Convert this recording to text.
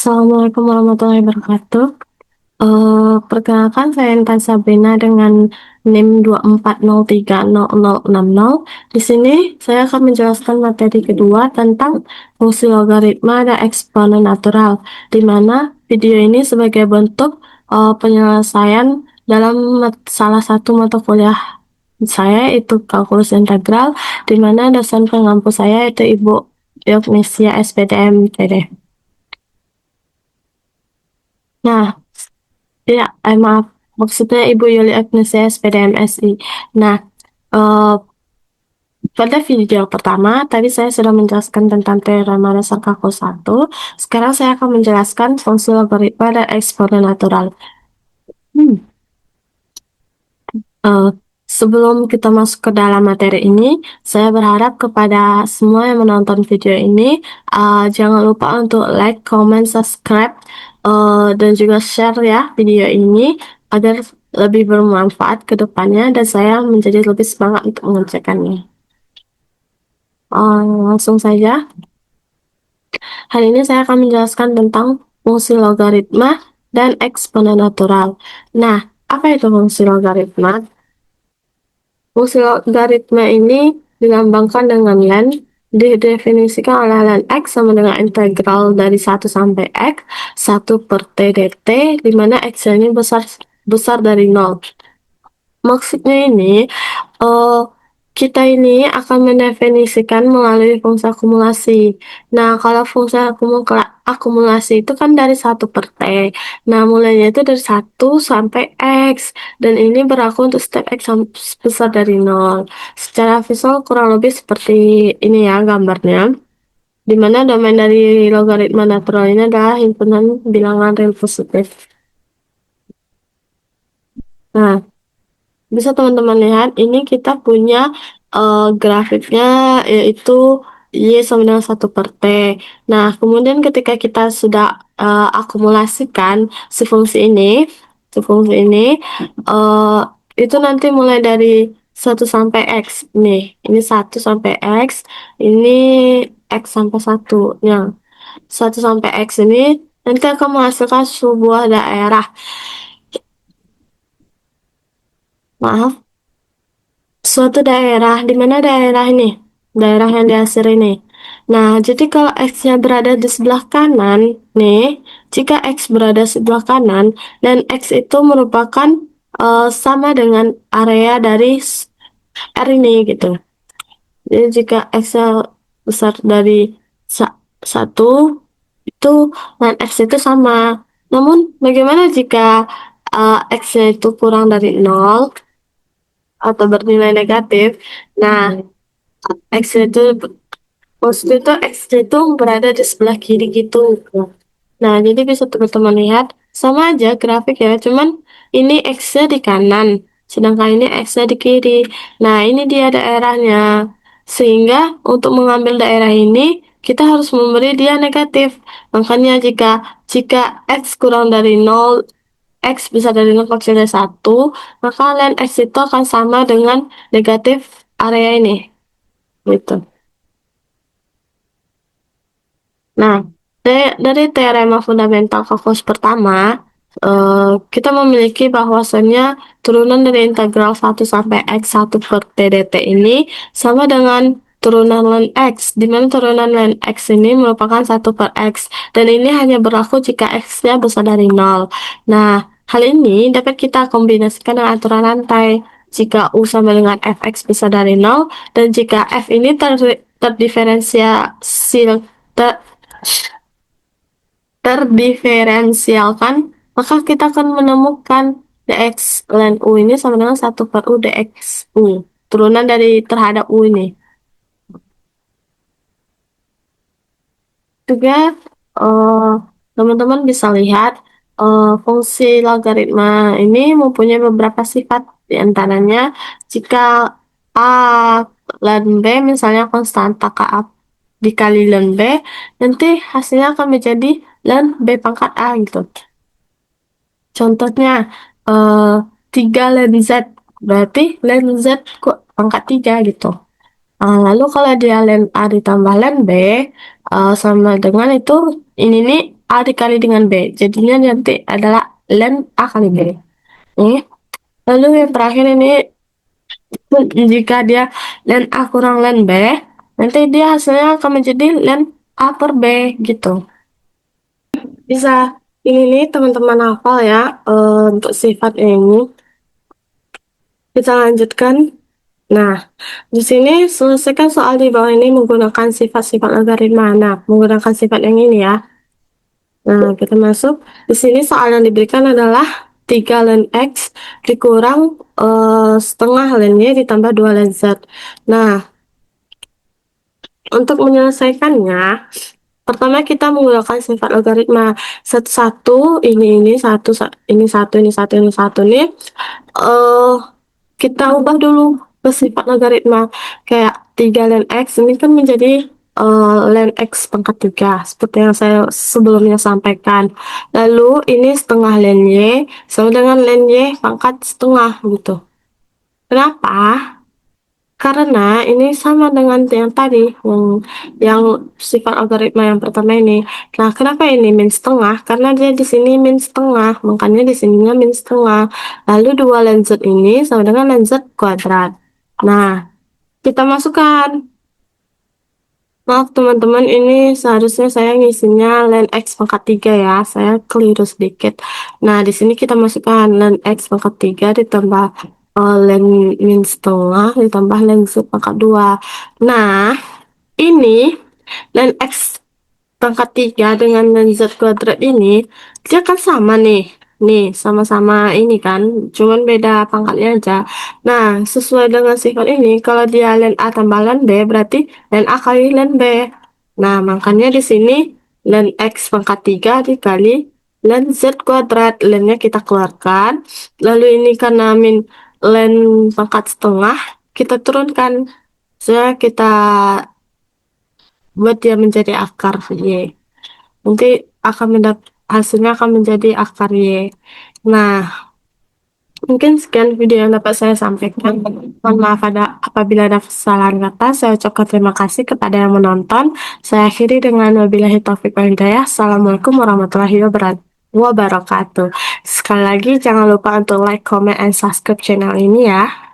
Assalamualaikum warahmatullahi wabarakatuh. Perkenalkan saya Intan Sabrina dengan NIM 240306060. Di sini saya akan menjelaskan materi kedua tentang fungsi logaritma dan eksponen natural, di mana video ini sebagai bentuk penyelesaian dalam salah satu mata kuliah saya, itu kalkulus integral, di mana dosen pengampu saya itu Ibu Yognesia SPDM PD. Nah, ya, maaf, maksudnya Ibu Yuli Agnesia SPDMSI. Nah, eh, pada video pertama, tadi saya sudah menjelaskan tentang teorema dasar kalkulus 1. Sekarang saya akan menjelaskan fungsi logaritma dan eksponen natural. Hmm. Eh, Sebelum kita masuk ke dalam materi ini, saya berharap kepada semua yang menonton video ini, jangan lupa untuk like, comment, subscribe, dan juga share ya video ini agar lebih bermanfaat ke depannya dan saya menjadi lebih semangat untuk mengerjakannya. Langsung saja. Hari ini saya akan menjelaskan tentang fungsi logaritma dan eksponen natural. Nah, apa itu fungsi logaritma? Fungsi logaritma ini dilambangkan dengan len, didefinisikan oleh len x sama dengan integral dari 1 sampai x, 1 per t dt, di mana x ini besar dari 0. Maksudnya ini, kita ini akan mendefinisikan melalui fungsi akumulasi. Nah, kalau fungsi akumulasi itu kan dari 1 per T. Nah, mulainya itu dari 1 sampai X. Dan ini berlaku untuk setiap X besar dari 0. Secara visual kurang lebih seperti ini ya gambarnya. Di mana domain dari logaritma natural ini adalah himpunan bilangan real positif. Nah, bisa teman-teman lihat, ini kita punya grafiknya yaitu Y sama dengan 1 per T. Nah, kemudian ketika kita sudah akumulasikan si fungsi ini uh, itu nanti mulai dari 1 sampai X. Ini 1 sampai X, ini X sampai 1. Yang 1 sampai X ini nanti akan menghasilkan sebuah daerah. Maaf, suatu daerah, di mana daerah ini? Daerah yang dihasil ini. Nah, jadi kalau X-nya berada di sebelah kanan, nih, jika X berada sebelah kanan, dan X itu merupakan sama dengan area dari R ini, gitu. Jadi jika X-nya besar dari 1, itu, dan X itu sama. Namun, bagaimana jika X-nya itu kurang dari 0, atau bernilai negatif? Nah, X itu maksudnya tuh X itu berada di sebelah kiri gitu. Nah, jadi bisa teman-teman lihat sama aja grafik ya, cuman ini X-nya di kanan, sedangkan ini X-nya di kiri. Nah, ini dia daerahnya. Sehingga untuk mengambil daerah ini kita harus memberi dia negatif. Makanya jika X kurang dari 0, X bisa dari 0 kecil dari 1, maka len X itu akan sama dengan negatif area ini. Gitu. Nah, dari teorema fundamental kalkulus pertama, kita memiliki bahwasannya turunan dari integral 1 sampai X1 per T dt ini sama dengan turunan ln X, di mana turunan ln X ini merupakan 1 per X, dan ini hanya berlaku jika X-nya besar dari 0. Nah, hal ini dapat kita kombinasikan dengan aturan rantai. Jika U sama dengan Fx besar dari 0, dan jika F ini terdiferensialkan, maka kita akan menemukan dx ln U ini sama dengan 1 per U dx U, turunan dari terhadap U ini. Juga teman-teman bisa lihat fungsi logaritma ini mempunyai beberapa sifat, diantaranya jika A ln B misalnya konstanta KA dikali ln B, nanti hasilnya akan menjadi ln B pangkat A gitu. Contohnya 3 ln Z, berarti ln Z pangkat 3 gitu. Lalu kalau dia ln A ditambah ln B sama dengan itu Ini nih A dikali dengan B. Jadinya nanti adalah ln A kali B. Nih. Lalu yang terakhir ini, jika dia ln A kurang ln B, nanti dia hasilnya akan menjadi ln A per B gitu. Bisa ini nih teman-teman hafal ya, untuk sifat ini. Kita lanjutkan. Nah, di sini selesaikan soal di bawah ini menggunakan sifat-sifat logaritma. Nah, menggunakan sifat yang ini ya. Nah, kita masuk. Di sini soal yang diberikan adalah 3 ln X dikurang setengah ln Y ditambah 2 ln Z. Nah, untuk menyelesaikannya, pertama kita menggunakan sifat logaritma. Satu-satu, ini satu, ini satu, ini satu, ini satu nih. eh kita ubah dulu ke sifat logaritma. Kayak 3 ln X ini kan menjadi ln X pangkat 3 seperti yang saya sebelumnya sampaikan. Lalu ini setengah ln Y sama dengan ln Y pangkat setengah gitu. Kenapa? Karena ini sama dengan yang tadi, yang sifat logaritma yang pertama ini. Nah, kenapa ini min setengah? Karena dia di sini min setengah, makanya di sininya min setengah. Lalu 2 ln Z ini sama dengan ln Z kuadrat. Nah, kita masukkan. Maaf teman-teman, ini seharusnya saya ngisinya ln X pangkat 3 ya. Saya keliru sedikit. Nah, di sini kita masukkan ln X pangkat 3 ditambah ln min setengah ditambah ln Z pangkat 2. Nah, ini ln X pangkat 3 dengan ln Z kuadrat ini, dia kan sama nih. Nih, sama-sama ini kan, cuman beda pangkatnya aja. Nah, sesuai dengan sifat ini, kalau dia ln A tambah ln B, berarti ln A kali ln B. Nah, makanya di sini ln X pangkat 3 dikali ln Z kuadrat. Ln-nya kita keluarkan. Lalu ini karena min ln pangkat setengah, kita turunkan. Kita buat dia menjadi akar Y. Nanti hasilnya akan menjadi akar Y. Nah, mungkin sekian video yang dapat saya sampaikan. Mohon maaf apabila ada kesalahan kata. Saya ucapkan terima kasih kepada yang menonton. Saya akhiri dengan wabillahi taufiq wal hidayah. Assalamualaikum warahmatullahi wabarakatuh. Sekali lagi jangan lupa untuk like, comment, and subscribe channel ini ya.